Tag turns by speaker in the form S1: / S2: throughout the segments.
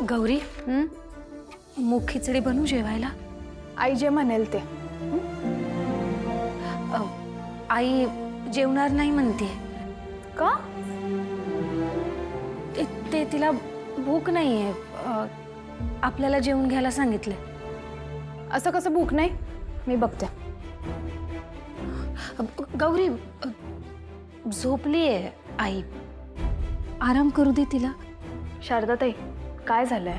S1: गौरी मूग खिचडी बनवू जेवायला?
S2: आई जे म्हणेल ते.
S1: आई जेवणार नाही म्हणते.
S2: का?
S1: ते तिला भूक नाहीये. आपल्याला जेवून घ्यायला सांगितलंय.
S2: असं कसं भूक नाही? मी बघते.
S1: गौरी झोपलीये आई, आराम करू दे तिला.
S2: शारदाताई, काय झालंय?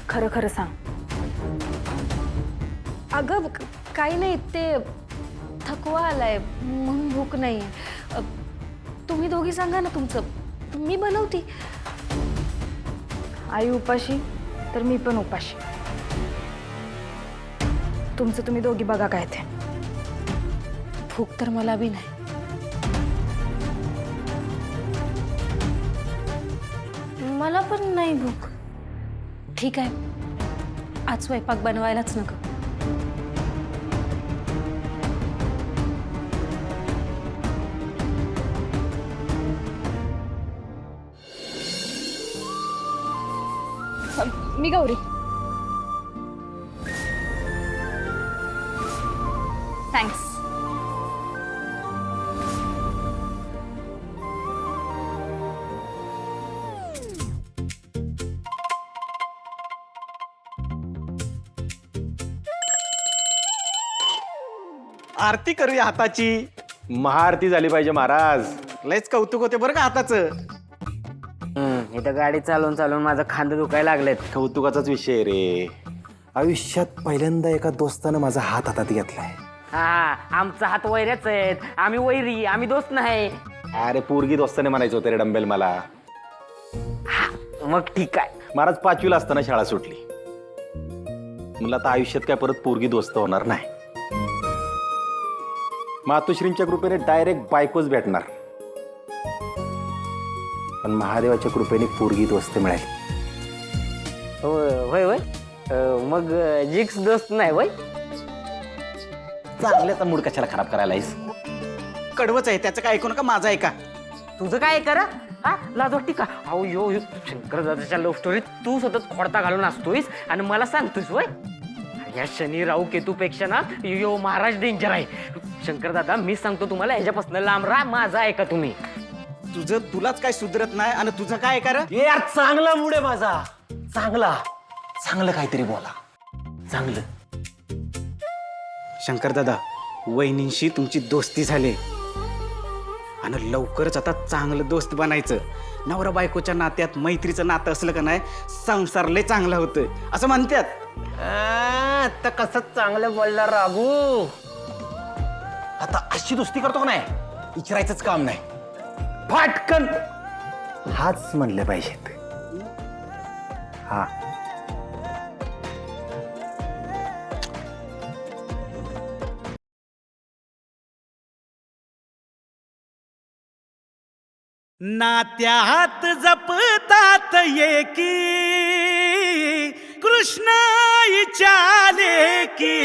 S2: खरं खरं सांग.
S1: अगं काही नाही, ते थकवा आलाय म्हणून भूक नाही. तुम्ही दोघी सांगा ना तुमचं, मी बनवते.
S2: आई उपाशी तर मी पण उपाशी. तुमचं तुम्ही दोघी बघा काय ते.
S1: भूक तर मला बी नाही. मला पण नाही भूक. ठीक आहे, आज स्वयंपाक बनवायलाच नको.
S2: मी गौरी. थँक्स.
S3: आरती करूया हाताची. महाआरती झाली पाहिजे महाराज. लयच कौतुक होते बरं का हाताचं.
S4: इथं गाडी चालवून चालवून माझं खांदे दुखायला लागलेत.
S3: कौतुकाचाच विषय आहे रे. आयुष्यात पहिल्यांदा एका दोस्तानं माझा हात हातात घेतलाय.
S4: हा, आमचा हात वैऱ्याच आहेत. आम्ही वैरी, आम्ही दोस्त नाही.
S3: अरे पोरगी दोस्ताने म्हणायचं होतं रे डंबेल मला.
S4: मग ठीक आहे.
S3: महाराज 5वीला असताना शाळा सुटली. मला आता आयुष्यात काय परत पोरगी दोस्त होणार नाही. मातोश्रींच्या कृपेने डायरेक्ट बायकोच भेटणार. पण महादेवाच्या कृपेने पोरगी दोस्त मिळाली.
S4: होय होय. मग जिक्स दोस्त नाही वय.
S3: चांगल्याचा मूड कशाला खराब करायला आहेस? कडवच आहे, त्याचं काय ऐकू नका, माझं ऐका.
S4: तुझं काय करा? हा, लाज वाटते का? अहो यो शंकर दादाच्या लव्ह स्टोरीत तू सतत खोडता घालून असतोयस आणि मला सांगतोयस वय. या शनी राहू केतूपेक्षा ना यो महाराज डेंजर आहे. शंकर दादा, मी सांगतो तुम्हाला, याच्यापासून लांब राहा. माझा ऐका तुम्ही.
S3: तुझं तुलाच काय सुधरत नाही आणि तुझं काय ऐका रे?
S5: यार चांगला मूड आहे माझा. चांगला चांगलं काहीतरी बोला. चांगलं.
S6: शंकर दादा, वहिनींशी तुमची दोस्ती झाली आणि लवकरच आता चांगलं दोस्त बनायचं. नवरा बायकोच्या नात्यात मैत्रीचं नातं असलं का नाही, संसार लय चांगला होतं असं म्हणतात.
S5: आता कसं चांगलं बोलला राघू. आता अशी दोस्ती करतो का नाही, विचारायचंच काम नाही. फाटकन
S3: हाच म्हणले पाहिजेत. हा.
S7: नात्यात जपतात एकी कृष्ण इचाले की